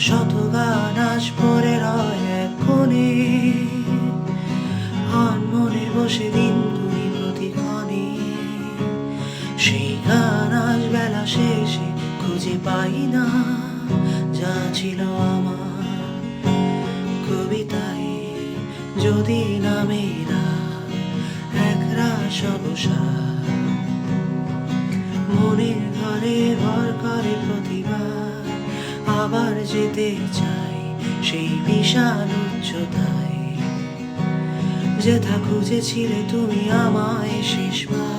শত গান আজ পড়ে রয় এক কোণে, মনে বসে দিন গুনি প্রতিক্ষণে। সেই গান আজ বেলা শেষে খুঁজে পাই না, যা ছিল আমার কবিতায় যদি নামে না একরাশ অবসাদ। মনের ঘরে ভর করে প্রতিবার, আবার যেতে চাই সেই বিশাল উচ্চতায়, যেথা খুঁজেছিলে তুমি আমায় শেষবার।